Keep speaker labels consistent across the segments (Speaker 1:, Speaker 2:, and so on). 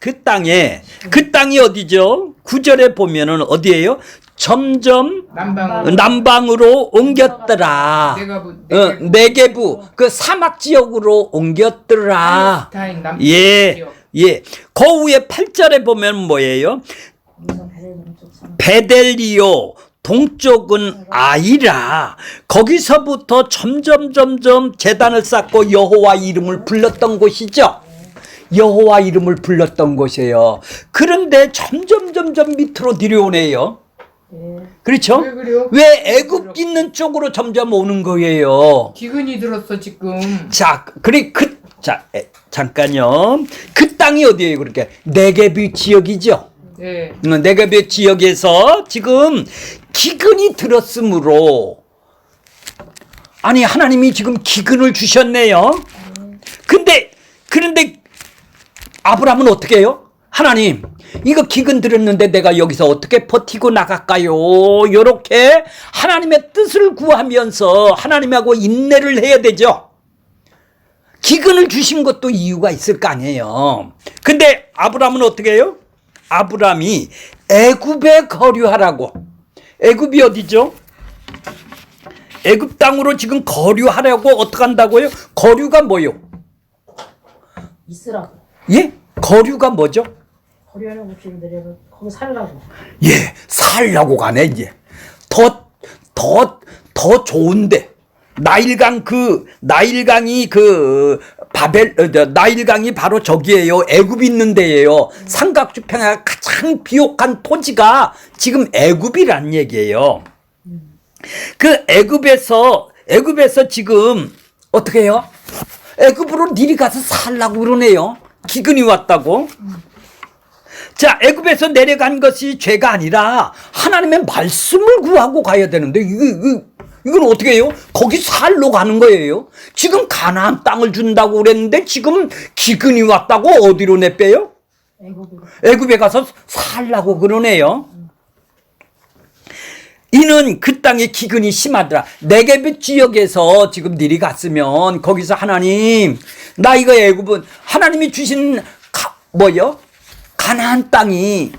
Speaker 1: 그 땅이 어디죠? 9절에 보면은 어디예요? 점점 남방으로 옮겼더라. 네게부 그 사막 지역으로 옮겼더라. 예. 그 위에 8절에 보면 뭐예요? 베델리오 동쪽은 아이라. 거기서부터 점점 제단을 쌓고 여호와 이름을 불렀던 곳이죠. 여호와 이름을 불렀던 곳이에요. 그런데 점점 밑으로 내려오네요. 그렇죠? 왜 애굽 있는 쪽으로 점점 오는 거예요?
Speaker 2: 기근이 들었어 지금.
Speaker 1: 자, 잠깐요. 그 땅이 어디예요? 그렇게 네게브 지역이죠.
Speaker 2: 네.
Speaker 1: 네게브 지역에서 지금 기근이 들었으므로, 아니 하나님이 지금 기근을 주셨네요. 그런데 아브라함은 어떻게 해요? 하나님, 이거 기근 들었는데 내가 여기서 어떻게 버티고 나갈까요? 요렇게 하나님의 뜻을 구하면서 하나님하고 인내를 해야 되죠. 기근을 주신 것도 이유가 있을 거 아니에요. 근데 아브라함은 어떻게 해요? 아브라함이 애굽에 거류하라고. 애굽이 어디죠? 애굽 땅으로 지금 거류하려고 어떻게 한다고요? 거류가 뭐요?
Speaker 3: 있으라고.
Speaker 1: 예? 거류가 뭐죠?
Speaker 3: 거류하는 곳을 내려가 거기 살라고.
Speaker 1: 예, 살라고 가네, 이제. 더 좋은데. 나일강이 나일강이 바로 저기에요. 애굽이 있는 데예요. 삼각주평야가 가장 비옥한 토지가 지금 애굽이란 얘기예요. 그 애굽에서 지금 어떻게 해요? 애굽으로 니리 가서 살라고 그러네요. 기근이 왔다고. 자, 애굽에서 내려간 것이 죄가 아니라 하나님의 말씀을 구하고 가야 되는데 이건 어떻게 해요? 거기 살러 가는 거예요. 지금 가나안 땅을 준다고 그랬는데 지금 기근이 왔다고 어디로 내빼요? 애굽에 가서 살라고 그러네요. 이는 그 땅에 기근이 심하더라. 네게브 지역에서 지금 니리 갔으면 거기서 하나님, 나 이거 애굽은 하나님이 주신 가나안 땅이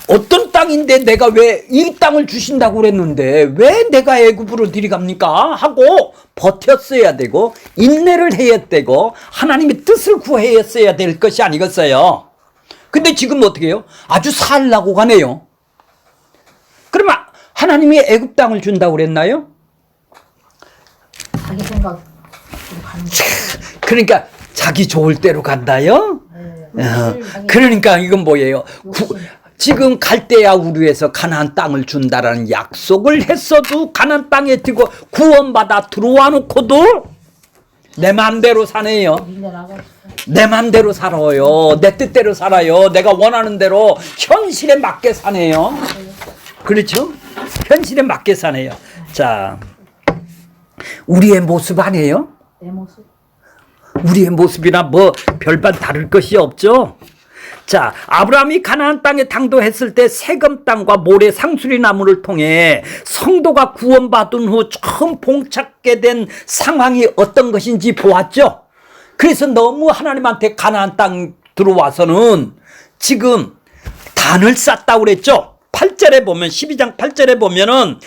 Speaker 1: 어떤 땅인데 내가 왜 이 땅을 주신다고 그랬는데 왜 내가 애굽으로 들이갑니까? 하고 버텼어야 되고 인내를 해야 되고 하나님의 뜻을 구했어야 될 것이 아니겠어요? 근데 지금 어떻게 해요? 아주 살라고 가네요. 그러면 하나님이 애굽 땅을 준다고 그랬나요?
Speaker 3: 자기 생각으로 가는 거.
Speaker 1: 그러니까 자기 좋을 대로 간다요? 그러니까 이건 뭐예요? 지금 갈대아 우르에서 가나안 땅을 준다라는 약속을 했어도 가나안 땅에 들고 구원받아 들어와 놓고도 내 마음대로 사네요. 내 마음대로 살아요. 내 뜻대로 살아요. 내가 원하는 대로 현실에 맞게 사네요. 그렇죠? 현실에 맞게 사네요. 자, 우리의 모습 아니에요?
Speaker 3: 내 모습.
Speaker 1: 우리의 모습이나 뭐 별반 다를 것이 없죠. 자, 아브라함이 가나안 땅에 당도했을 때 세금 땅과 모래 상수리 나무를 통해 성도가 구원받은 후 처음 봉착하게 된 상황이 어떤 것인지 보았죠. 그래서 너무 하나님한테 가나안 땅 들어와서는 지금 단을 쌓았다고 그랬죠. 8절에 보면 12장 8절에 보면은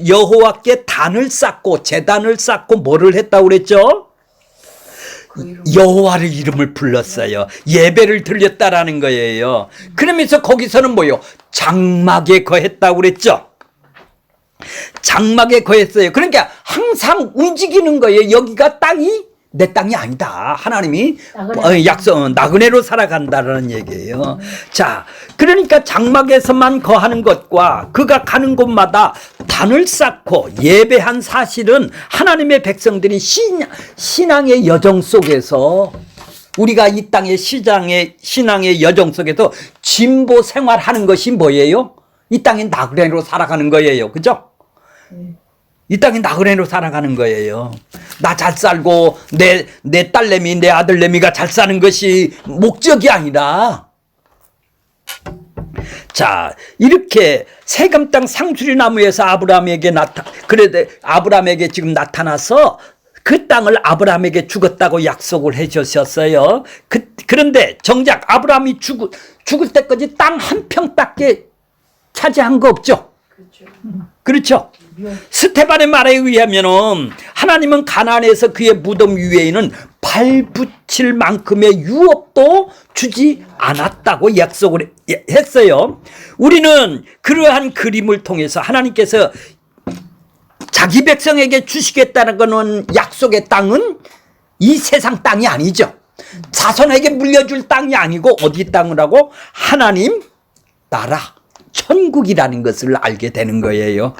Speaker 1: 여호와께 단을 쌓고 제단을 쌓고 뭐를 했다고 그랬죠? 여호와의 이름을 불렀어요. 예배를 드렸다라는 거예요. 그러면서 거기서는 뭐요? 장막에 거했다고 그랬죠. 장막에 거했어요. 그러니까 항상 움직이는 거예요. 여기가 내 땅이 아니다. 하나님이 나그네로 살아간다는 얘기예요. 자, 그러니까 장막에서만 거하는 것과 그가 가는 곳마다 단을 쌓고 예배한 사실은 하나님의 백성들이 신앙의 여정 속에서 우리가 이 땅의 신앙의 여정 속에서 진보 생활하는 것이 뭐예요? 이 땅에 나그네로 살아가는 거예요. 그죠? 이 땅에 나그네로 살아가는 거예요. 나 잘 살고 내 딸내미 내 아들내미가 잘 사는 것이 목적이 아니라, 자, 이렇게 세금 땅 상수리 나무에서 아브라함에게 지금 나타나서 그 땅을 아브라함에게 주겠다고 약속을 해 주셨어요. 그런데 정작 아브라함이 죽을 때까지 땅 한 평밖에 차지한 거 없죠. 그렇죠. 스테반의 말에 의하면은 하나님은 가나안에서 그의 무덤 위에는 발붙일 만큼의 유업도 주지 않았다고 약속을 했어요. 우리는 그러한 그림을 통해서 하나님께서 자기 백성에게 주시겠다는 것은 약속의 땅은 이 세상 땅이 아니죠. 자손에게 물려줄 땅이 아니고 어디 땅을 하고 하나님 나라 천국이라는 것을 알게 되는 거예요.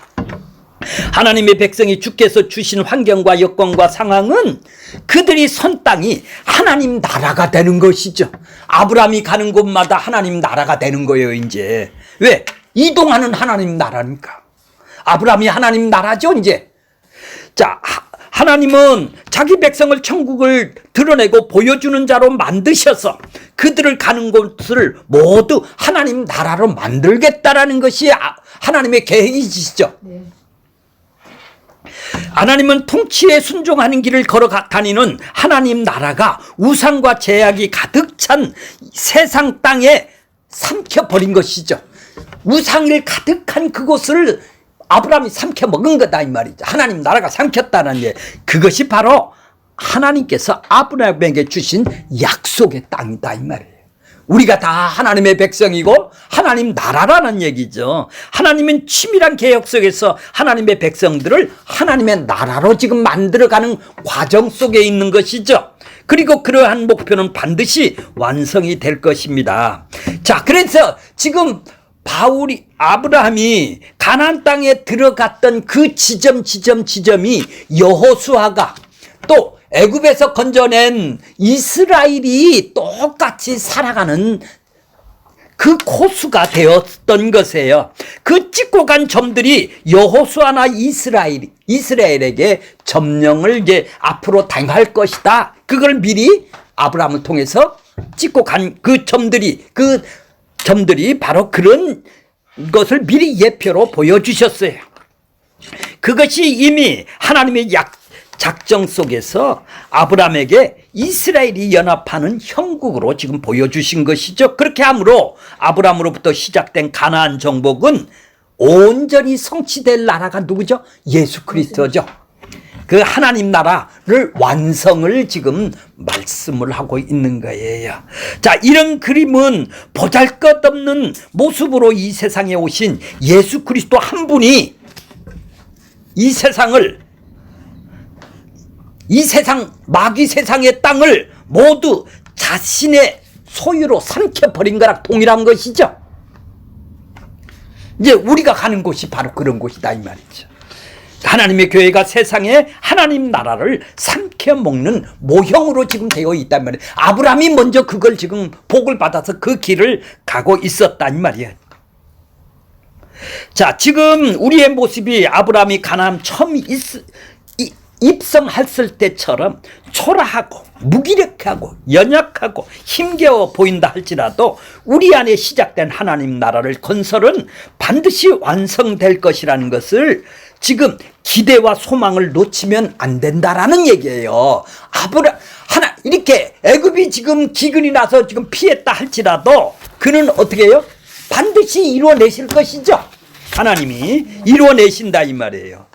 Speaker 1: 하나님의 백성이 주께서 주신 환경과 여건과 상황은 그들이 선 땅이 하나님 나라가 되는 것이죠. 아브라함이 가는 곳마다 하나님 나라가 되는 거예요. 이제 왜? 이동하는 하나님 나라니까. 아브라함이 하나님 나라죠. 이제 자, 하나님은 자기 백성을 천국을 드러내고 보여주는 자로 만드셔서 그들을 가는 곳을 모두 하나님 나라로 만들겠다라는 것이 하나님의 계획이시죠.
Speaker 3: 네.
Speaker 1: 하나님은 통치에 순종하는 길을 걸어 다니는 하나님 나라가 우상과 제약이 가득 찬 세상 땅에 삼켜버린 것이죠. 우상일 가득한 그곳을 아브라함이 삼켜 먹은 거다 이 말이죠. 하나님 나라가 삼켰다는 게 그것이 바로 하나님께서 아브라함에게 주신 약속의 땅이다 이 말이에요. 우리가 다 하나님의 백성이고 하나님 나라라는 얘기죠. 하나님은 치밀한 계획 속에서 하나님의 백성들을 하나님의 나라로 지금 만들어가는 과정 속에 있는 것이죠. 그리고 그러한 목표는 반드시 완성이 될 것입니다. 자, 그래서 지금 아브라함이 가나안 땅에 들어갔던 그 지점이 여호수아가 또 애굽에서 건져낸 이스라엘이 똑같이 살아가는 그 코스가 되었던 것이에요. 그 찍고 간 점들이 여호수아나 이스라엘에게 점령을 이제 앞으로 당할 것이다. 그걸 미리 아브라함을 통해서 찍고 간 그 점들이 바로 그런 것을 미리 예표로 보여주셨어요. 그것이 이미 하나님의 작정 속에서 아브라함에게 이스라엘이 연합하는 형국으로 지금 보여주신 것이죠. 그렇게 함으로 아브라함으로부터 시작된 가나안 정복은 온전히 성취될 나라가 누구죠? 예수 그리스도죠. 그 하나님 나라를 완성을 지금 말씀을 하고 있는 거예요. 자, 이런 그림은 보잘것없는 모습으로 이 세상에 오신 예수 그리스도 한 분이 이 세상 마귀 세상의 땅을 모두 자신의 소유로 삼켜버린 거랑 동일한 것이죠. 이제 우리가 가는 곳이 바로 그런 곳이다 이 말이죠. 하나님의 교회가 세상에 하나님 나라를 삼켜먹는 모형으로 지금 되어 있단 말이에요. 아브라함이 먼저 그걸 지금 복을 받아서 그 길을 가고 있었단 말이에요. 자, 지금 우리의 모습이 아브라함이 가나안 처음 입성했을 때처럼 초라하고 무기력하고 연약하고 힘겨워 보인다 할지라도 우리 안에 시작된 하나님 나라를 건설은 반드시 완성될 것이라는 것을 지금 기대와 소망을 놓치면 안 된다라는 얘기예요. 이렇게 애굽이 지금 기근이 나서 지금 피했다 할지라도 그는 어떻게 해요? 반드시 이루어내실 것이죠. 하나님이 이루어내신다 이 말이에요.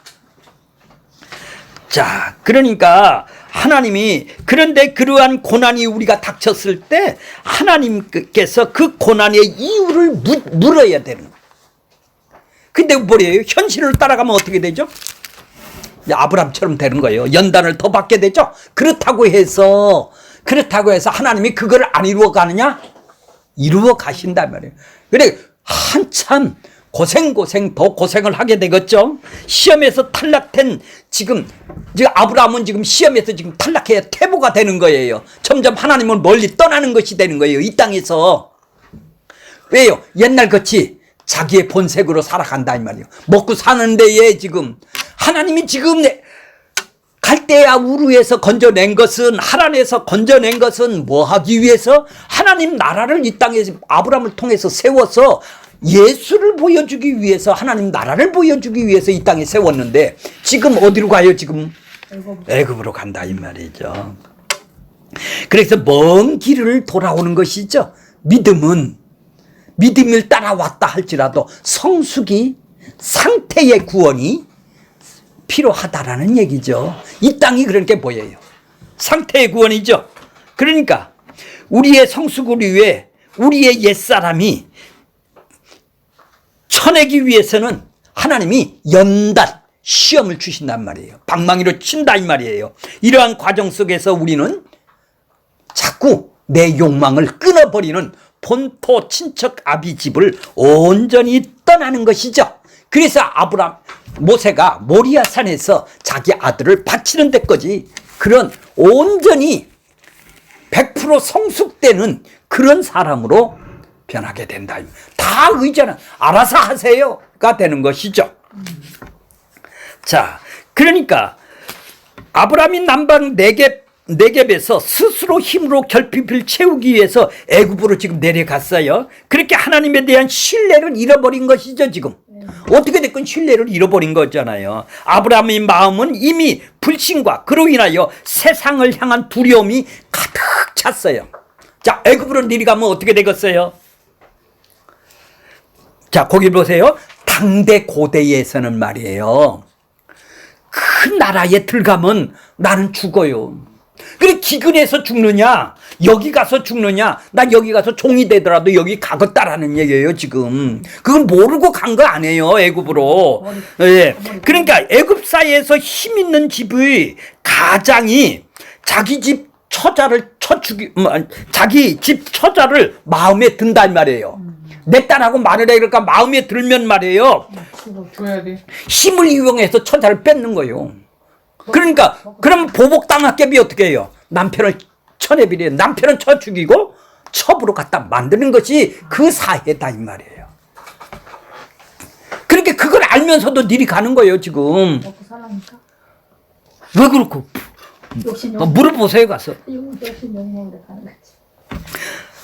Speaker 1: 자, 그러니까 하나님이 그런데 그러한 고난이 우리가 닥쳤을 때 하나님께서 그 고난의 이유를 물어야 되는 거예요. 근데 뭐래요? 현실을 따라가면 어떻게 되죠? 아브라함처럼 되는 거예요. 연단을 더 받게 되죠. 그렇다고 해서 하나님이 그걸 안 이루어 가느냐? 이루어 가신단 말이에요. 그래 한참 더 고생을 하게 되겠죠. 시험에서 탈락된 지금 아브라함은 지금 시험에서 지금 탈락해야 퇴보가 되는 거예요. 점점 하나님은 멀리 떠나는 것이 되는 거예요. 이 땅에서. 왜요? 옛날같이 자기의 본색으로 살아간다 이 말이에요. 먹고 사는 데에 지금 하나님이 지금 갈대아 우르에서 건져낸 것은 하란에서 건져낸 것은 뭐 하기 위해서? 하나님 나라를 이 땅에 아브라함을 통해서 세워서 예수를 보여주기 위해서 하나님 나라를 보여주기 위해서 이 땅에 세웠는데 지금 어디로 가요 지금? 애굽으로 간다 이 말이죠. 그래서 먼 길을 돌아오는 것이죠. 믿음을 따라왔다 할지라도 성숙이 상태의 구원이 필요하다라는 얘기죠. 이 땅이 그렇게 보여요. 상태의 구원이죠. 그러니까 우리의 성숙을 위해 우리의 옛사람이 쳐내기 위해서는 하나님이 연단 시험을 주신단 말이에요. 방망이로 친다 이 말이에요. 이러한 과정 속에서 우리는 자꾸 내 욕망을 끊어버리는 본토 친척 아비 집을 온전히 떠나는 것이죠. 그래서 모세가 모리아 산에서 자기 아들을 바치는 데까지 그런 온전히 100% 성숙되는 그런 사람으로 변하게 된다. 다 의지는 알아서 하세요가 되는 것이죠. 자, 그러니까 아브라함이 남방 네겝에서 스스로 힘으로 결핍을 채우기 위해서 애굽으로 지금 내려갔어요. 그렇게 하나님에 대한 신뢰를 잃어버린 것이죠. 지금 어떻게 됐건 신뢰를 잃어버린 거잖아요. 아브라함의 마음은 이미 불신과 그로 인하여 세상을 향한 두려움이 가득 찼어요. 자, 애굽으로 내려가면 어떻게 되겠어요? 자, 거기 보세요. 당대 고대에서는 말이에요, 큰 나라에 들어가면 나는 죽어요. 그래, 기근해서 죽느냐, 여기 가서 죽느냐, 난 여기 가서 종이 되더라도 여기 가겠다라는 얘기예요. 지금 그건 모르고 간 거 아니에요, 애굽으로. 예. 그러니까 애굽사에서 힘 있는 집의 가장이 자기 집 처자를 자기 집 처자를 마음에 든단 말이에요. 내 딸하고 말을 해. 그러니까 마음에 들면 말이에요,
Speaker 2: 줘야 돼.
Speaker 1: 힘을 이용해서 처자를 뺏는 거예요. 그러니까 그럼 보복당학ገብ이 어떻게 해요? 남편을 쳐내버려요. 남편은 쳐 죽이고 첩으로 갖다 만드는 것이 그 사회다 이 말이에요. 그러니까 그걸 알면서도 니리 가는 거예요 지금.
Speaker 3: 먹고 살라니까.
Speaker 1: 왜 그렇고?
Speaker 3: 욕심
Speaker 1: 물어보세요 가서.
Speaker 3: 욕심 욕망으로 가는 거지.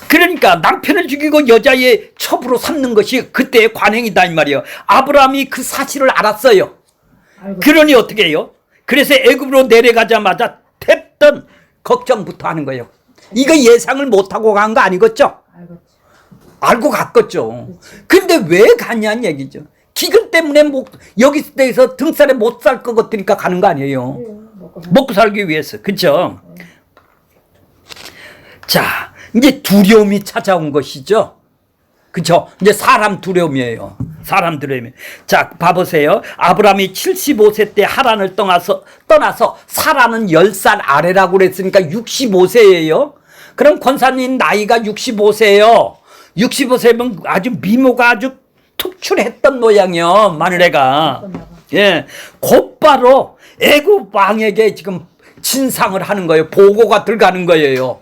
Speaker 1: 그러니까 남편을 죽이고 여자의 첩으로 삼는 것이 그때의 관행이다 이 말이에요. 아브라함이 그 사실을 알았어요. 그러니 어떻게 해요? 그래서 애굽으로 내려가자마자 택던 걱정부터 하는 거예요. 이거 예상을 못하고 간 거 아니겠죠? 알고 갔겠죠. 근데 왜 갔냐는 얘기죠. 기근 때문에 여기서 등살에 못 살 것 같으니까 가는 거 아니에요. 먹고 살기 위해서. 그렇죠? 자, 이제 두려움이 찾아온 것이죠. 그렇죠? 이제 사람 두려움이에요. 사람 두려움이. 자, 봐보세요. 아브라함이 75세 때 하란을 떠나서 사라는 10살 아래라고 그랬으니까 65세예요. 그럼 권사님 나이가 65세예요. 65세면 아주 미모가 아주 특출했던 모양이요, 마누라가. 예, 곧바로 애굽 왕에게 지금 진상을 하는 거예요. 보고가 들어가는 거예요.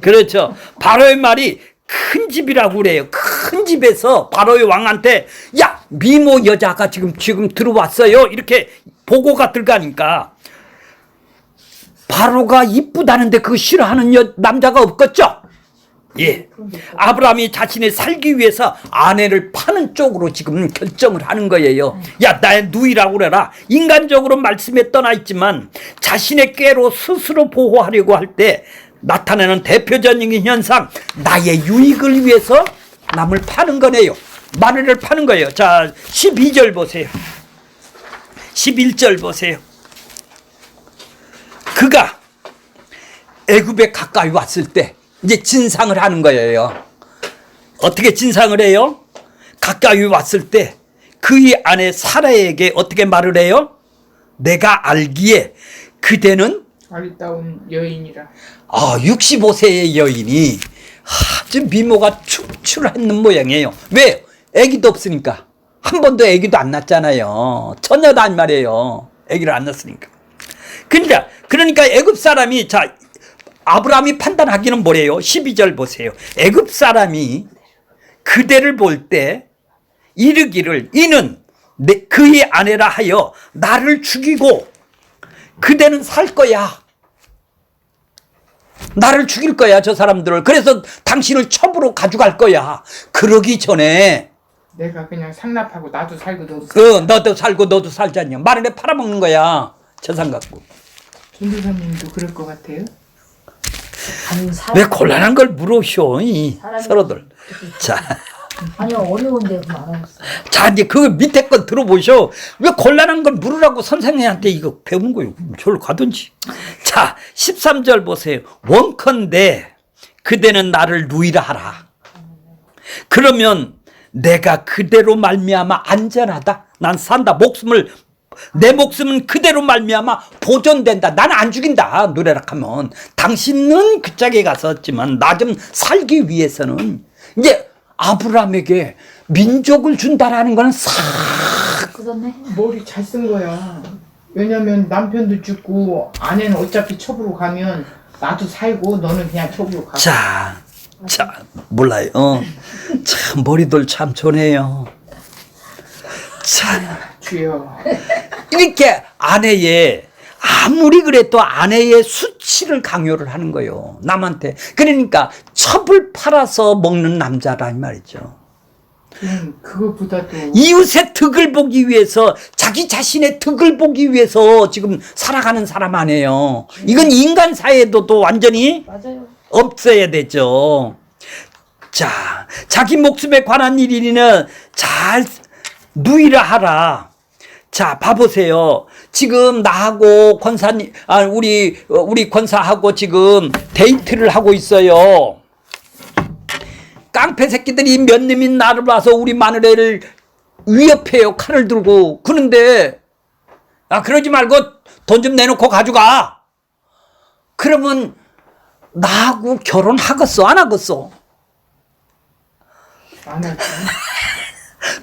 Speaker 1: 그렇죠. 바로의 말이 큰 집이라고 그래요. 큰 집에서 바로의 왕한테 야, 미모 여자가 지금 들어왔어요. 이렇게 보고가 들어가니까 바로가 이쁘다는데 그거 싫어하는 남자가 없겠죠. 예, 아브라함이 자신이 살기 위해서 아내를 파는 쪽으로 지금 결정을 하는 거예요. 야, 나의 누이라고 그래라. 인간적으로 말씀에 떠나 있지만 자신의 꾀로 스스로 보호하려고 할 때 나타내는 대표적인 현상, 나의 유익을 위해서 남을 파는 거네요. 마누라를 파는 거예요. 자, 12절 보세요. 11절 보세요. 그가 애굽에 가까이 왔을 때 이제 진상을 하는 거예요. 어떻게 진상을 해요? 가까이 왔을 때 그의 아내 사라에게 어떻게 말을 해요? 내가 알기에 그대는
Speaker 2: 아리따운 여인이라.
Speaker 1: 65세의 여인이 아주 미모가 축출했는 모양이에요. 왜? 아기도 없으니까. 한 번도 아기도 안 낳았잖아요. 처녀다 이 말이에요. 아기를 안 낳았으니까. 그러니까 애굽 사람이, 자, 아브라함이 판단하기는 뭐래요? 12절 보세요. 애굽 사람이 그대를 볼 때 이르기를 이는 그의 아내라 하여 나를 죽이고 그대는 살 거야. 나를 죽일 거야, 저 사람들을. 그래서 당신을 첩으로 가져갈 거야. 그러기 전에
Speaker 2: 내가 그냥 상납하고 나도 살고 너도 살고.
Speaker 1: 너도 살고 너도 살자냐. 마늘에 팔아먹는 거야. 재산 갖고.
Speaker 2: 전도사님도 그럴 것 같아요.
Speaker 3: 아니,
Speaker 1: 왜 곤란한 걸 물으셔,
Speaker 3: 사람이-
Speaker 1: 서로들. 자,
Speaker 3: 아니요, 어려운데 그럼 알아봤어요.
Speaker 1: 자, 이제 그 밑에 건 들어보셔. 왜 곤란한 걸 물으라고 선생님한테 이거 배운 거예요. 저를 가든지. 자, 13절 보세요. 원컨대 그대는 나를 누이라 하라. 그러면 내가 그대로 말미암아 안전하다. 난 산다. 내 목숨은 그대로 말미암아 보존된다. 나는 안 죽인다. 노래라 하면 당신은 그 짝에 갔었지만 나 좀 살기 위해서는 이제 아브라함에게 민족을 준다라는 거는 싹
Speaker 3: 그렇네.
Speaker 2: 머리 잘 쓴 거야. 왜냐면 남편도 죽고 아내는 어차피 첩으로 가면 나도 살고 너는 그냥 첩으로 가.
Speaker 1: 자, 몰라요. 참 머리들 참 좋네요. 자,
Speaker 2: 주여.
Speaker 1: 이렇게 아무리 그래도 아내의 수치를 강요를 하는 거예요. 남한테. 그러니까 첩을 팔아서 먹는 남자라 이 말이죠.
Speaker 2: 그것보다도
Speaker 1: 이웃의 덕을 보기 위해서 자기 자신의 덕을 보기 위해서 지금 살아가는 사람 아니에요. 이건 인간 사회에도 완전히
Speaker 3: 맞아요.
Speaker 1: 없어야 되죠. 자, 자기 목숨에 관한 일이니는 잘 누이라 하라. 자, 봐보세요. 지금 나하고 권사님, 우리 권사하고 지금 데이트를 하고 있어요. 깡패 새끼들이 몇 놈이 나를 봐서 우리 마누라를 위협해요. 칼을 들고. 그런데, 그러지 말고 돈 좀 내놓고 가져가. 그러면 나하고 결혼하겠어? 안 하겠어?
Speaker 2: 안 하지.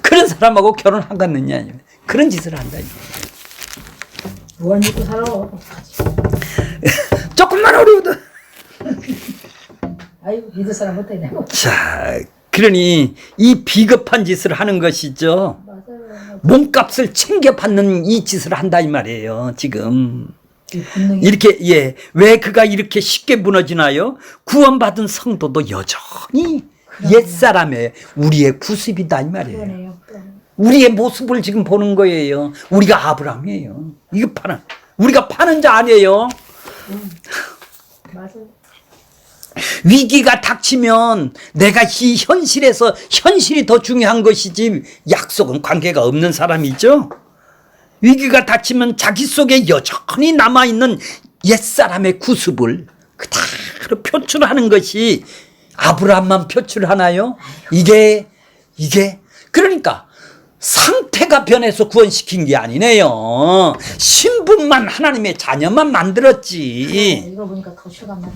Speaker 1: 그런 사람하고 결혼하겠느냐. 그런 짓을 한다.
Speaker 3: 뭘 믿고 살아?
Speaker 1: 조금만 어려워도.
Speaker 3: 아이고, 믿을 사람 못하네.
Speaker 1: 자, 그러니 이 비겁한 짓을 하는 것이죠.
Speaker 3: 맞아요.
Speaker 1: 몸값을 챙겨받는 이 짓을 한다 이 말이에요. 지금.
Speaker 3: 이 본능이
Speaker 1: 이렇게 왜 그가 이렇게 쉽게 무너지나요? 구원받은 성도도 여전히 옛사람의 우리의 구습이다 이 말이에요.
Speaker 3: 그러네요.
Speaker 1: 우리의 모습을 지금 보는 거예요. 우리가 아브라함이에요. 우리가 파는 자 아니에요.
Speaker 3: 맞아요.
Speaker 1: 위기가 닥치면 내가 이 현실에서 현실이 더 중요한 것이지 약속은 관계가 없는 사람이죠. 위기가 닥치면 자기 속에 여전히 남아있는 옛사람의 구습을 그대로 표출하는 것이 아브라함만 표출하나요? 이게 그러니까 상태가 변해서 구원시킨 게 아니네요. 신분만 하나님의 자녀만 만들었지.
Speaker 3: 이거 보니까 더 실감나네.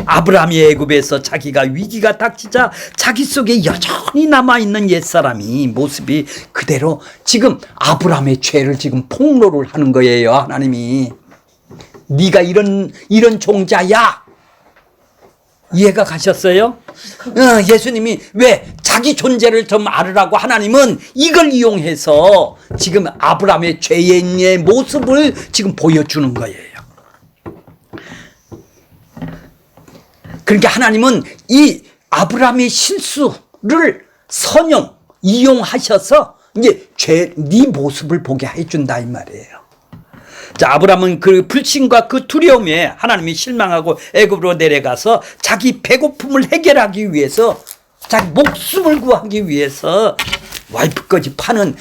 Speaker 1: 아브라함이 애굽에서 자기가 위기가 닥치자 자기 속에 여전히 남아있는 옛사람이 모습이 그대로 지금 아브라함의 죄를 지금 폭로를 하는 거예요. 하나님이 네가 이런 종자야. 이해가 가셨어요? 예수님이 왜 자기 존재를 좀 알으라고 하나님은 이걸 이용해서 지금 아브라함의 죄의 모습을 지금 보여주는 거예요. 그러니까 하나님은 이 아브라함의 실수를 이용하셔서 이제 네 모습을 보게 해준다 이 말이에요. 자, 아브라함은 그 불신과 그 두려움에 하나님이 실망하고 애굽으로 내려가서 자기 배고픔을 해결하기 위해서 자기 목숨을 구하기 위해서 와이프까지 파는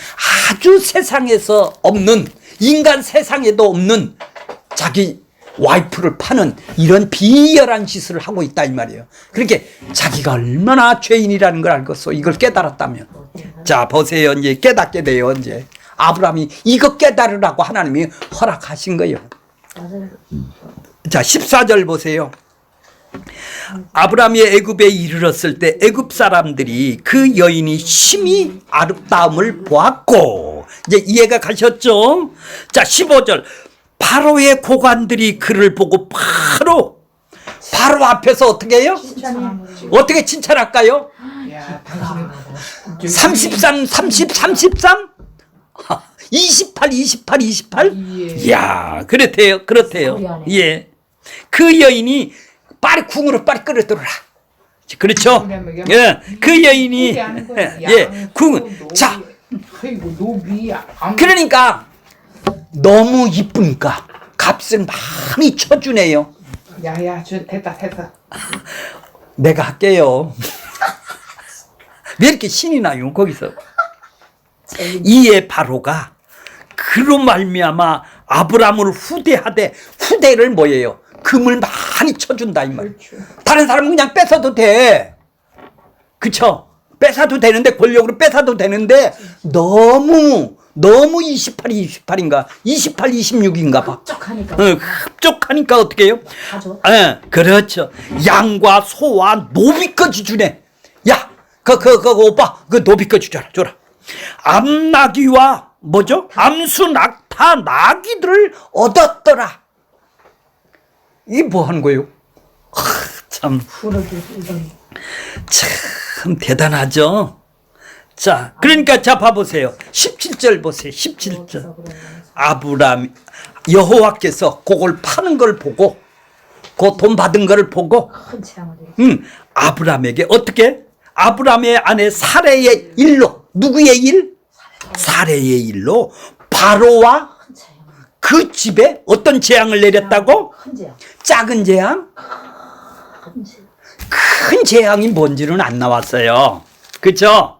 Speaker 1: 아주 세상에서 없는 인간 세상에도 없는 자기 와이프를 파는 이런 비열한 짓을 하고 있다 이 말이에요. 그렇게 자기가 얼마나 죄인이라는 걸 알겠어. 이걸 깨달았다면. 자, 보세요. 이제 깨닫게 돼요. 이제 아브라함이 이거 깨달으라고 하나님이 허락하신 거예요.
Speaker 3: 맞아요.
Speaker 1: 자, 14절 보세요. 아브라함이 애굽에 이르렀을 때 애굽 사람들이 그 여인이 심히 아름다움을 보았고, 이제 이해가 가셨죠? 자, 15절. 바로의 고관들이 그를 보고 바로 앞에서 어떻게 해요? 어떻게 칭찬할까요?
Speaker 2: 야, 당신은
Speaker 1: 33, 28.
Speaker 2: 예.
Speaker 1: 이야, 그렇대요. 예. 그 여인이 빨리 궁으로 빨리 끌어들어라. 그렇죠? 예. 그 여인이, 궁. 자.
Speaker 2: 아이고, 노비.
Speaker 1: 그러니까, 너무 이쁘니까. 값을 많이 쳐주네요.
Speaker 2: 야야 저 됐다.
Speaker 1: 내가 할게요. 왜 이렇게 신이 나요 거기서. 이에 바로가 그로 말미암아 아브라함을 후대하되, 후대를 뭐예요? 금을 많이 쳐준다 이 말.
Speaker 2: 그렇죠. 다른
Speaker 1: 다른 사람은 그냥 뺏어도 돼. 그쵸? 뺏어도 되는데, 권력으로 뺏어도 되는데, 너무 28인가? 28, 26인가 봐.
Speaker 3: 흡족하니까.
Speaker 1: 흡족하니까 어떻게 해요?
Speaker 3: 가죠.
Speaker 1: 그렇죠. 양과 소와 노비까지 주네. 야, 오빠, 그 노비까지 줘라. 암나귀와 뭐죠? 암수 낙타 나귀들을 얻었더라. 이게 뭐 하는 거예요? 참.
Speaker 3: 부르기 이런.
Speaker 1: 참 대단하죠. 자, 그러니까 자 봐보세요. 17절 보세요. 17절. 아브라함 여호와께서 그걸 파는 걸 보고, 그 돈 받은 걸 보고,
Speaker 3: 큰 재앙을 내리.
Speaker 1: 아브라함에게 어떻게? 아브라함의 아내 사레의 일로, 누구의 일? 사레의 일로 바로와
Speaker 3: 큰 재앙.
Speaker 1: 그 집에 어떤 재앙을 내렸다고?
Speaker 3: 큰 재앙.
Speaker 1: 작은 재앙?
Speaker 3: 큰 재앙.
Speaker 1: 큰 재앙이 뭔지는 안 나왔어요. 그죠?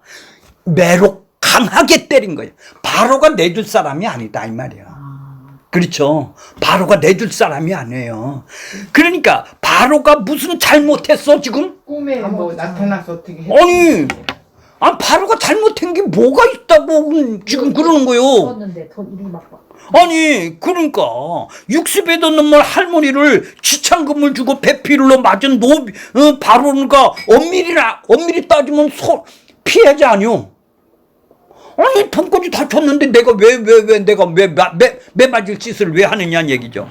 Speaker 1: 매로 강하게 때린 거예요. 바로가 내줄 사람이 아니다 이 말이야. 그렇죠. 바로가 내줄 사람이 아니에요. 그러니까 바로가 무슨 잘못했어 지금?
Speaker 2: 꿈에 뭐 나타나서 어떻게 해?
Speaker 1: 아니 바로가 잘못한 게 뭐가 있다고 지금 그러는 거예요.
Speaker 3: 줬는데 돈 이리 막.
Speaker 1: 아니 그러니까 60에도 넘는 할머니를 지창금을 주고 배필로 맞은 바로가 엄밀히 따지면 피해자 아니오. 아니 돈까지 다 줬는데 내가 왜 맞을 짓을 왜 하느냐는 얘기죠.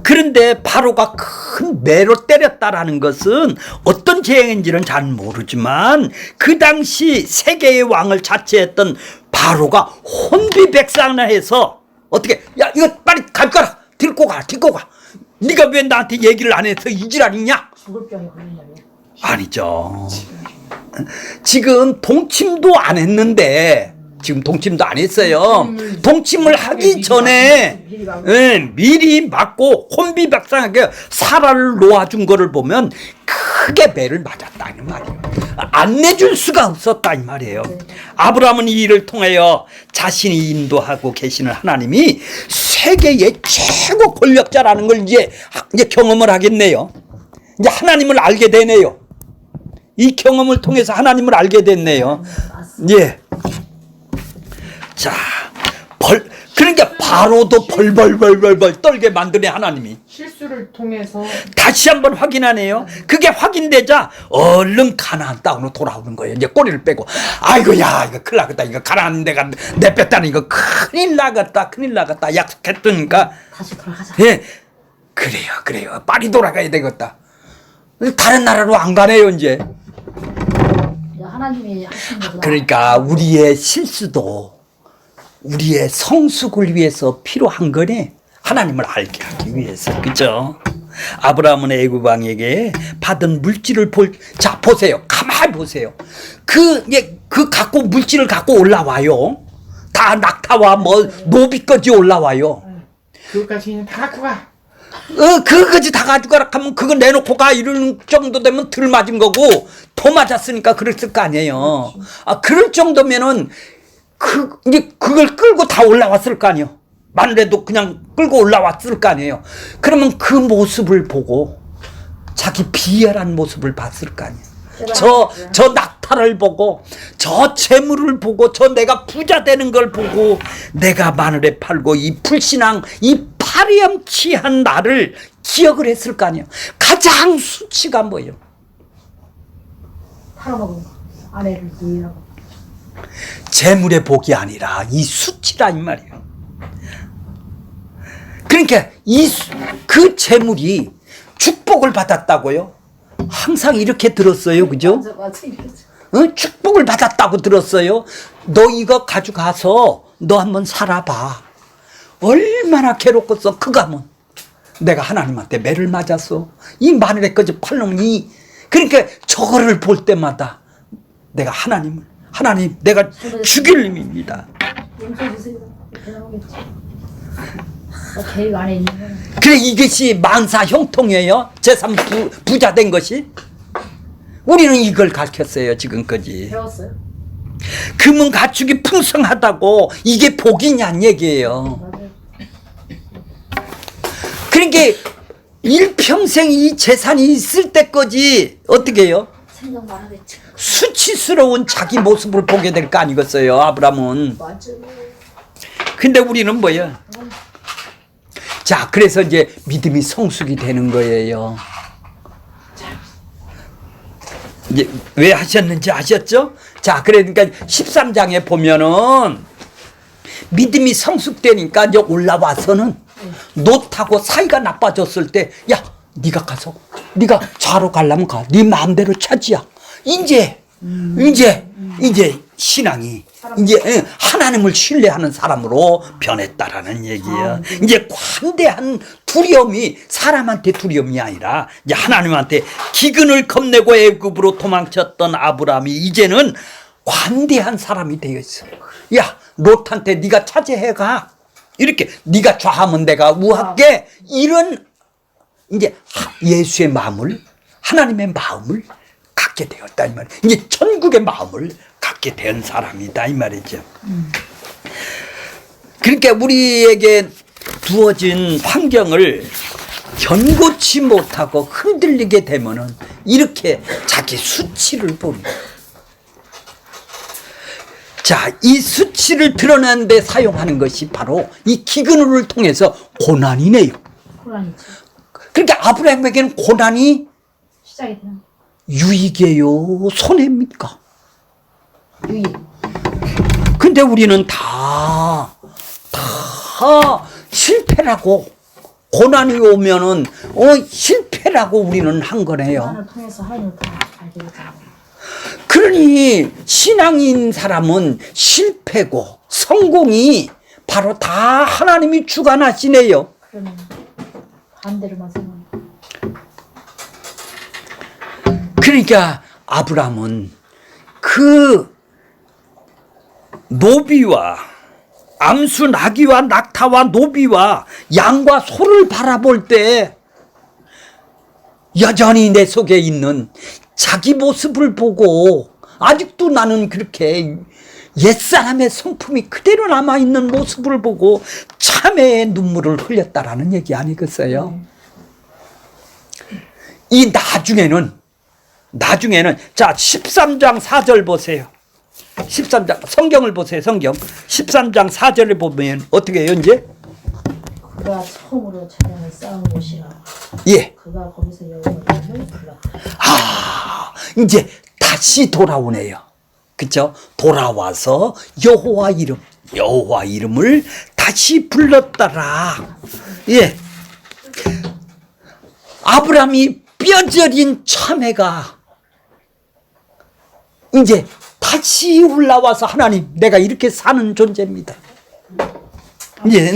Speaker 1: 그런데 바로가 큰 매로 때렸다라는 것은 어떤 재앙인지는 잘 모르지만 그 당시 세계의 왕을 자처했던 바로가 혼비백산해서 어떻게, 야 이거 빨리 가져가라, 데리고 가. 네가 왜 나한테 얘기를 안 해서 이지랄이냐?
Speaker 3: 죽을 병이 걸리냐며.
Speaker 1: 아니죠. 지금 동침도 안 했는데, 지금 동침도 안 했어요. 동침을 하기 전에 미리 맞고 혼비백산하게 사라를 놓아준 거를 보면 크게 배를 맞았다 이 말이에요. 안 내줄 수가 없었다 이 말이에요. 아브라함은 이 일을 통하여 자신이 인도하고 계시는 하나님이 세계의 최고 권력자라는 걸 이제 경험을 하겠네요. 이제 하나님을 알게 되네요. 이 경험을 통해서 하나님을 알게 됐네요. 예. 자, 그러니까 바로도 벌벌 떨게 만드네 하나님이.
Speaker 2: 실수를 통해서
Speaker 1: 다시 한번 확인하네요. 그게 확인되자 얼른 가나안 땅으로 돌아오는 거예요. 이제 꼬리를 빼고, 아이고 야 이거 큰일 나겠다. 이거 가나안 내가 내뺐다는 이거 큰일 나겠다. 약속했으니까
Speaker 3: 다시 돌아가자.
Speaker 1: 예, 그래요. 빨리 돌아가야 되겠다. 다른 나라로 안 가네요 이제.
Speaker 3: 하나님이 하신 거구나.
Speaker 1: 그러니까 우리의 실수도 우리의 성숙을 위해서 필요한 거네. 하나님을 알게 하기 위해서. 그죠? 아브라함은 애굽 왕에게 받은 물질을 자 보세요. 가만히 보세요. 그 갖고 물질을 갖고 올라와요. 다 낙타와 뭐 노비까지 올라와요.
Speaker 2: 그것까지 다 갖고 가.
Speaker 1: 그거까지 다 가져가라 하면 그거 내놓고 가 이런 정도 되면 들 맞은 거고, 더 맞았으니까 그랬을 거 아니에요. 그럴 정도면은 이제 그걸 끌고 다 올라왔을 거 아니에요. 마누라도 그냥 끌고 올라왔을 거 아니에요. 그러면 그 모습을 보고 자기 비열한 모습을 봤을 거 아니에요. 저 낙타를 보고, 저 재물을 보고, 저 내가 부자 되는 걸 보고, 내가 마늘에 팔고 이 불신앙, 이 파렴치한 나를 기억을 했을 거 아니에요. 가장 수치가 뭐예요?
Speaker 3: 팔아먹은 거. 아내를 누이라고.
Speaker 1: 재물의 복이 아니라 이 수치라 이 말이에요. 그러니까 그 재물이 축복을 받았다고요? 항상 이렇게 들었어요. 그죠?
Speaker 3: 맞아.
Speaker 1: 축복을 받았다고 들었어요. 너 이거 가져가서 너 한번 살아봐. 얼마나 괴롭겠어. 그 가면 내가 하나님한테 매를 맞았어. 이 마늘에까지 팔놈이. 그러니까 저거를 볼 때마다 내가 하나님 내가 죽일 놈입니다.
Speaker 3: 용서해 주세요. 이렇게 나오겠지. 계획 안에 있는 거는
Speaker 1: 그래 이것이 만사 형통이에요. 재산 부자 된 것이. 우리는 이걸 가르쳤어요 지금까지.
Speaker 3: 배웠어요.
Speaker 1: 금은 가축이 풍성하다고 이게 복이냐는 얘기예요.
Speaker 3: 맞아요.
Speaker 1: 그러니까 일평생 이 재산이 있을 때까지 어떻게 해요?
Speaker 3: 생각만 하겠지.
Speaker 1: 수치스러운 자기 모습을 보게 될 거 아니겠어요 아브라함은.
Speaker 3: 맞아요.
Speaker 1: 근데 우리는 뭐예요? 자 그래서 이제 믿음이 성숙이 되는 거예요. 이제 왜 하셨는지 아셨죠? 자 그러니까 13장에 보면은 믿음이 성숙되니까 이제 올라와서는 롯하고 사이가 나빠졌을 때 야 네가 가서 네가 좌로 가려면 가. 네 마음대로 차지야. 이제 신앙이 이제 하나님을 신뢰하는 사람으로 변했다라는 얘기예요. 이제 관대한 두려움이 사람한테 두려움이 아니라 이제 하나님한테 기근을 겁내고 애굽으로 도망쳤던 아브라함이 이제는 관대한 사람이 되어 있어. 야 롯한테 네가 차지해 가. 이렇게 네가 좌하면 내가 우할게. 이런 이제 예수의 마음을 하나님의 마음을 갖게 되었다 이 말이에요. 이제 천국의 마음을 갖게 된 사람이다 이 말이죠. 그러니까 우리에게 두어진 환경을 견고치 못하고 흔들리게 되면은 이렇게 자기 수치를 보는 거예요. 자, 이 수치를 드러내는 데 사용하는 것이 바로 이 기근을 통해서 고난이네요.
Speaker 3: 고난이죠.
Speaker 1: 그러니까 아브라함에게는 고난이
Speaker 3: 시작이 되는
Speaker 1: 유익이에요? 손해입니까?
Speaker 3: 유익.
Speaker 1: 근데 우리는 다 실패라고 고난이 오면은 실패라고 우리는 한 거네요.
Speaker 3: 고난을 통해서 하나님을 다 알게 되잖아요.
Speaker 1: 그러니 신앙인 사람은 실패고 성공이 바로 다 하나님이 주관하시네요.
Speaker 3: 그러면 반대로만 생각해.
Speaker 1: 그러니까 아브라함은 그 노비와 암수 나귀와 낙타와 노비와 양과 소를 바라볼 때 여전히 내 속에 있는 자기 모습을 보고 아직도 나는 그렇게 옛사람의 성품이 그대로 남아있는 모습을 보고 참회의 눈물을 흘렸다라는 얘기 아니겠어요? 이 나중에는 자 13장 4절 보세요. 13장 성경을 보세요. 성경 13장 4절에 보면 어떻게 해요 이제?
Speaker 3: 그가 처음으로 찬양을 쌓은 곳이라.
Speaker 1: 예.
Speaker 3: 그가 거기서 여호와의 이름을 불렀다.
Speaker 1: 아 이제 다시 돌아오네요. 그렇죠? 돌아와서 여호와 이름을 다시 불렀더라. 예. 아브라함이 뼈저린 참회가 이제 다시 올라와서 하나님 내가 이렇게 사는 존재입니다. 이제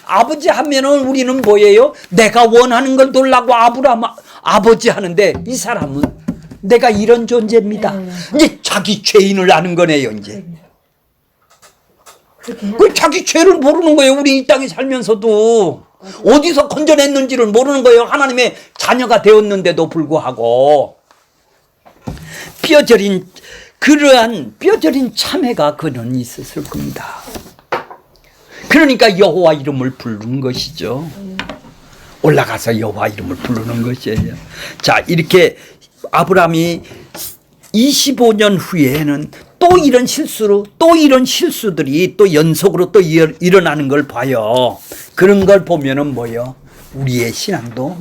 Speaker 1: 아버지 하면은 우리는 뭐예요? 내가 원하는 걸 놀라고 아브라함 아버지 하는데 이 사람은 내가 이런 존재입니다. 이제 자기 죄인을 아는 거네요. 이제 그 자기 죄를 모르는 거예요. 우리 이 땅에 살면서도 어디서 건져냈는지를 모르는 거예요. 하나님의 자녀가 되었는데도 불구하고 그러한 뼈저린 참회가 그는 있었을 겁니다. 그러니까 여호와 이름을 부르는 것이죠. 올라가서 여호와 이름을 부르는 것이에요. 자, 이렇게 아브라함이 25년 후에는 또 이런 실수들이 또 연속으로 또 일어나는 걸 봐요. 그런 걸 보면은 뭐요? 우리의 신앙도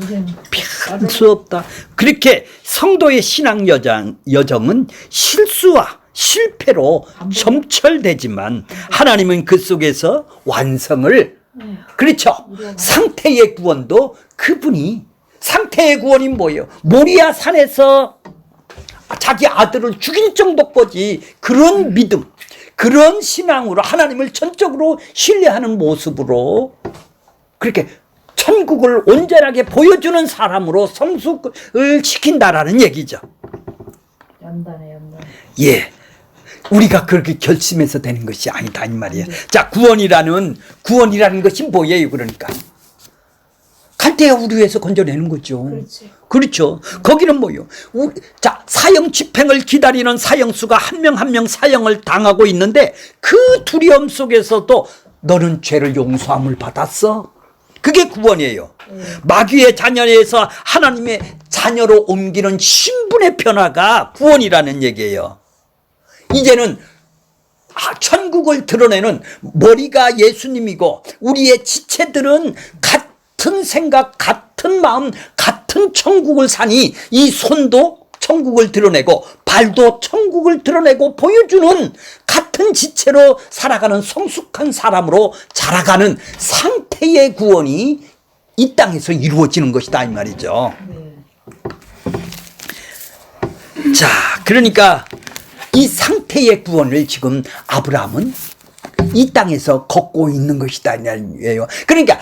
Speaker 1: 피할 수 없다. 그렇게 성도의 신앙 여정은 실수와 실패로 점철되지만 하나님은 그 속에서 완성을 그렇죠. 상태의 구원도 그분이 상태의 구원이 뭐예요? 모리아 산에서 자기 아들을 죽일 정도까지 그런 믿음, 그런 신앙으로 하나님을 전적으로 신뢰하는 모습으로 그렇게 천국을 온전하게 보여주는 사람으로 성숙을 시킨다라는 얘기죠.
Speaker 3: 연단해.
Speaker 1: 예. 우리가 그렇게 결심해서 되는 것이 아니다 이 말이에요. 자, 구원이라는 것이 뭐예요? 그러니까 갈대아 우류에서 건져내는 거죠.
Speaker 3: 그렇지.
Speaker 1: 그렇죠. 거기는 뭐요? 자, 사형 집행을 기다리는 사형수가 한 명 한 명 사형을 당하고 있는데 그 두려움 속에서도 너는 죄를 용서함을 받았어. 그게 구원이에요. 마귀의 자녀에서 하나님의 자녀로 옮기는 신분의 변화가 구원이라는 얘기예요. 이제는 천국을 드러내는 머리가 예수님이고 우리의 지체들은 같은 생각, 같은 마음, 같은 천국을 사니 이 손도 천국을 드러내고 발도 천국을 드러내고 보여주는 같은 지체로 살아가는 성숙한 사람으로 자라가는 상태의 구원이 이 땅에서 이루어지는 것이다 이 말이죠. 자, 그러니까 이 상태의 구원을 지금 아브라함은 이 땅에서 걷고 있는 것이다 이거예요. 그러니까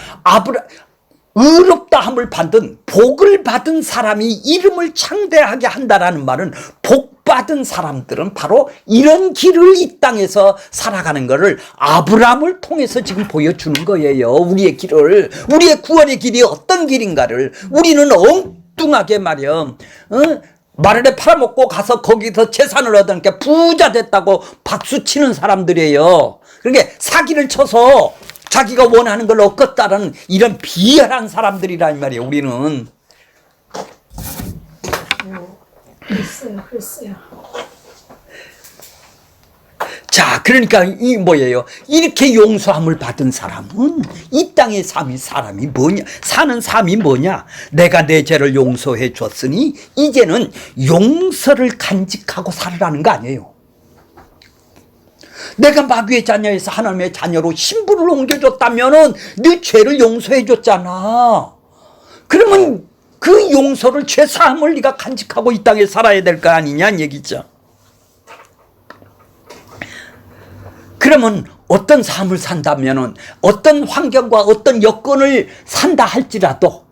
Speaker 1: 의롭다 함을 받은 복을 받은 사람이 이름을 창대하게 한다라는 말은 복 받은 사람들은 바로 이런 길을 이 땅에서 살아가는 것을 아브라함을 통해서 지금 보여주는 거예요. 우리의 길을, 우리의 구원의 길이 어떤 길인가를 우리는 엉뚱하게 말이야 마르레 팔아먹고 가서 거기서 재산을 얻으니까 부자 됐다고 박수 치는 사람들이에요. 그러니까 사기를 쳐서 자기가 원하는 걸 얻겠다는 이런 비열한 사람들이란 말이에요. 우리는.
Speaker 3: 글쎄요.
Speaker 1: 자, 그러니까 이 뭐예요? 이렇게 용서함을 받은 사람은 이 땅의 사람이 뭐냐? 사는 삶이 뭐냐? 내가 내 죄를 용서해 줬으니 이제는 용서를 간직하고 살으라는 거 아니에요. 내가 마귀의 자녀에서 하나님의 자녀로 신분을 옮겨줬다면은 네 죄를 용서해 줬잖아. 그러면 그 용서를, 죄사함을 네가 간직하고 이 땅에 살아야 될 거 아니냐는 얘기죠. 그러면 어떤 삶을 산다면은 어떤 환경과 어떤 여건을 산다 할지라도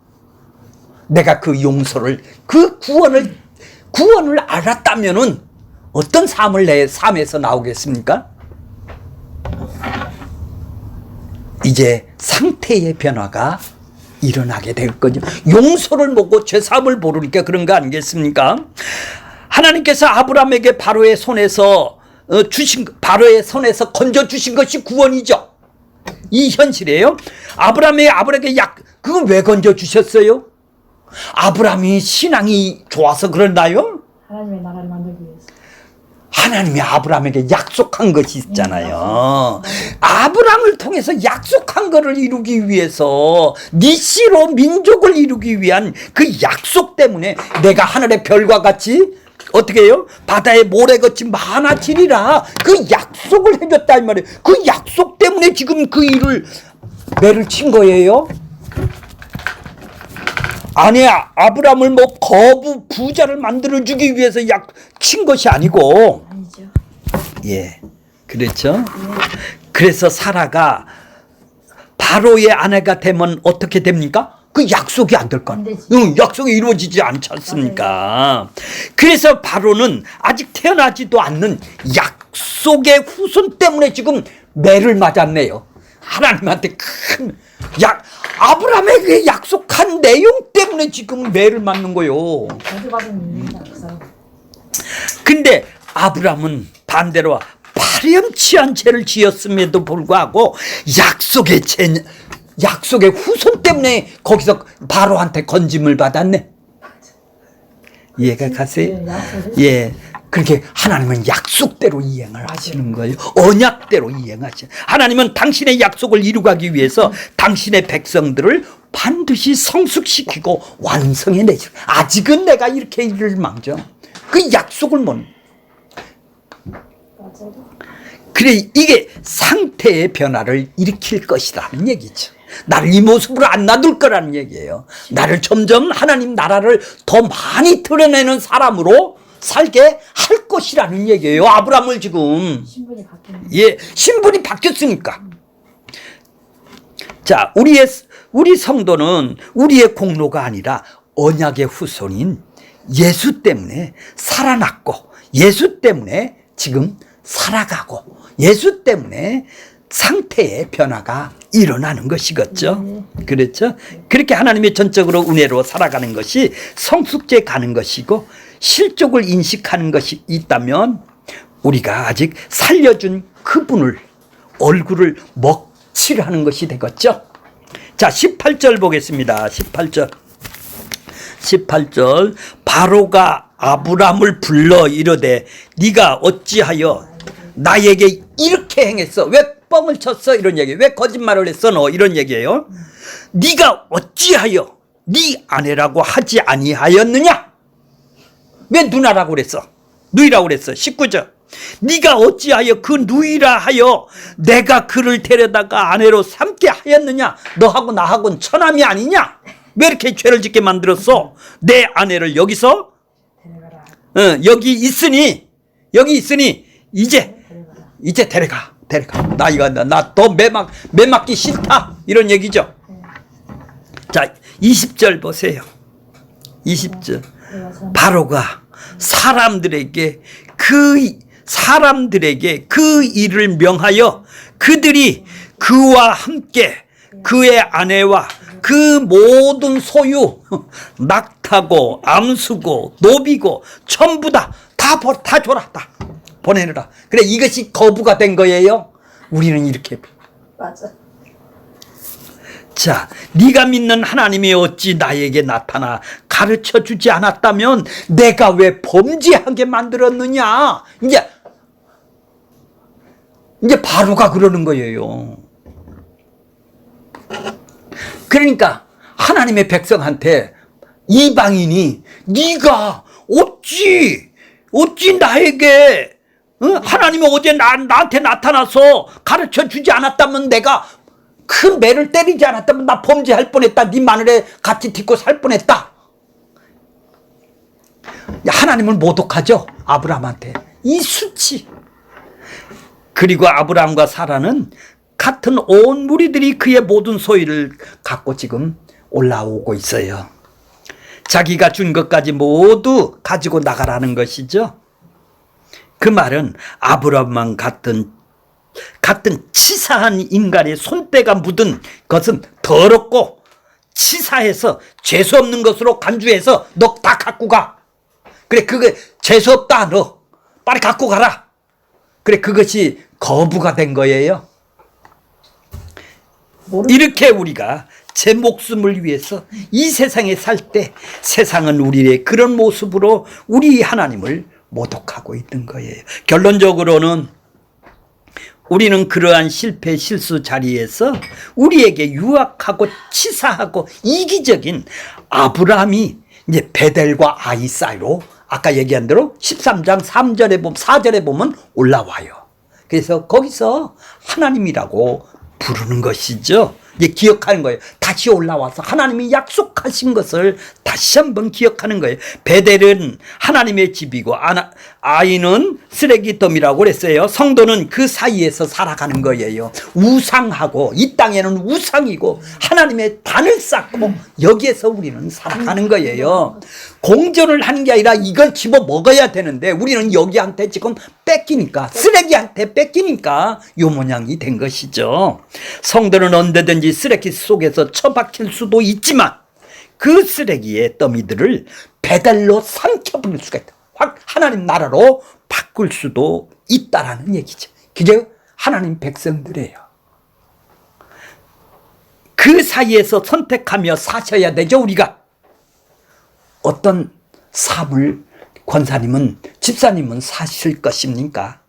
Speaker 1: 내가 그 용서를, 그 구원을 알았다면은 어떤 삶을 내 삶에서 나오겠습니까? 이제 상태의 변화가 일어나게 될 거죠. 용서를 먹고 죄사함을 모르니까 그런 거 아니겠습니까? 하나님께서 아브라함에게 바로의 손에서 건져 주신 것이 구원이죠. 이 현실이에요. 아브라함에게 그건 왜 건져 주셨어요? 아브라함이 신앙이 좋아서 그런다요?
Speaker 3: 하나님의 나라를 만들기 위해서.
Speaker 1: 하나님이 아브라함에게 약속한 것이 있잖아요. 아브라함을 통해서 약속한 것을 이루기 위해서 니시로 민족을 이루기 위한 그 약속 때문에 내가 하늘의 별과 같이 어떻게 해요? 바다의 모래같이 많아지리라 그 약속을 해줬다 이 말이에요. 그 약속 때문에 지금 그 일을 매를 친 거예요. 아니야, 아브라함을 뭐 거부 부자를 만들어주기 위해서 친 것이 아니고.
Speaker 3: 아니죠.
Speaker 1: 예, 그렇죠. 그래서 사라가 바로의 아내가 되면 어떻게 됩니까? 그 약속이 안 될 거야. 약속이 이루어지지 않지 않습니까? 그래서 바로는 아직 태어나지도 않는 약속의 후손 때문에 지금 매를 맞았네요. 하나님한테 아브라함에게 약속한 내용 때문에 지금 매를 맞는 거요. 근데 아브라함은 반대로 파렴치한 죄를 지었음에도 불구하고 약속의 후손 때문에 거기서 바로한테 건짐을 받았네. 이해가 가세요? 예. 그렇게 하나님은 약속대로 이행을 하시는 거예요. 언약대로 이행하시는. 하나님은 당신의 약속을 이루기 위해서 당신의 백성들을 반드시 성숙시키고 완성해내죠. 아직은 내가 이렇게 일을 망정. 그 약속을 못. 그래, 이게 상태의 변화를 일으킬 것이라는 얘기죠. 나를 이 모습으로 안 놔둘 거라는 얘기예요. 나를 점점 하나님 나라를 더 많이 드러내는 사람으로 살게 할 것이라는 얘기예요. 아브라함을 지금 신분이 바뀌었으니까. 자, 우리 성도는 우리의 공로가 아니라 언약의 후손인 예수 때문에 살아났고 예수 때문에 지금 살아가고 예수 때문에 상태의 변화가 일어나는 것이겠죠. 그렇죠? 그렇게 하나님의 전적으로 은혜로 살아가는 것이 성숙제 가는 것이고 실족을 인식하는 것이 있다면 우리가 아직 살려준 그분을 얼굴을 먹칠하는 것이 되겠죠. 자, 18절 보겠습니다. 18절 바로가 아브람을 불러 이르되 네가 어찌하여 나에게 이렇게 행했어? 왜 뻥을 쳤어? 이런 얘기. 왜 거짓말을 했어? 너 이런 얘기예요. 네가 어찌하여 네 아내라고 하지 아니하였느냐? 왜 누나라고 그랬어? 누이라고 그랬어? 19절. 네가 어찌하여 그 누이라 하여 내가 그를 데려다가 아내로 삼게 하였느냐? 너하고 나하고는 처남이 아니냐? 왜 이렇게 죄를 짓게 만들었어? 내 아내를 여기서 여기 있으니 이제 데려가. 나 이거 나 더 매맞기 싫다 이런 얘기죠. 자, 20절 보세요. 20절. 바로가 사람들에게 그 일을 명하여 그들이 그와 함께 그의 아내와 그 모든 소유 낙타고 암수고 노비고 전부 다 줘라. 다 보내느라. 그래, 이것이 거부가 된 거예요. 우리는 이렇게.
Speaker 3: 맞아.
Speaker 1: 자, 네가 믿는 하나님이 어찌 나에게 나타나 가르쳐 주지 않았다면 내가 왜 범죄하게 만들었느냐? 이제 바로가 그러는 거예요. 그러니까 하나님의 백성한테 이방인이 네가 어찌 나에게 하나님이 어제 나한테 나타나서 가르쳐 주지 않았다면 내가 큰 매를 때리지 않았다면 나 범죄할 뻔했다. 네 마늘에 같이 딛고 살 뻔했다. 하나님을 모독하죠. 아브라함한테. 이 수치. 그리고 아브라함과 사라는 같은 온 무리들이 그의 모든 소유를 갖고 지금 올라오고 있어요. 자기가 준 것까지 모두 가지고 나가라는 것이죠. 그 말은 아브라함만 같은 치사한 인간의 손때가 묻은 것은 더럽고 치사해서 재수없는 것으로 간주해서 너 다 갖고 가. 그래, 그게 재수없다. 너 빨리 갖고 가라. 그래, 그것이 거부가 된 거예요. 이렇게 우리가 제 목숨을 위해서 이 세상에 살 때 세상은 우리의 그런 모습으로 우리 하나님을 모독하고 있는 거예요. 결론적으로는 우리는 그러한 실패 실수 자리에서 우리에게 유악하고 치사하고 이기적인 아브라함이 이제 베델과 아이 사이로 아까 얘기한 대로 13장 4절에 보면 올라와요. 그래서 거기서 하나님이라고 부르는 것이죠. 이제 기억하는 거예요. 다시 올라와서 하나님이 약속하신 것을 다시 한번 기억하는 거예요. 베델은 하나님의 집이고 아이는 쓰레기더미라고 그랬어요. 성도는 그 사이에서 살아가는 거예요. 우상하고 이 땅에는 우상이고 하나님의 단을 쌓고 여기에서 우리는 살아가는 거예요. 공존을 하는 게 아니라 이걸 집어 먹어야 되는데 우리는 여기한테 지금 뺏기니까, 쓰레기한테 뺏기니까 요 모양이 된 것이죠. 성도는 언제든지 쓰레기 속에서 처박힐 수도 있지만 그 쓰레기의 더미들을 베델로 삼켜버릴 수가 있다. 확 하나님 나라로 바꿀 수도 있다라는 얘기죠. 그게 하나님 백성들이에요. 그 사이에서 선택하며 사셔야 되죠. 우리가 어떤 삶을 권사님은 집사님은 사실 것입니까?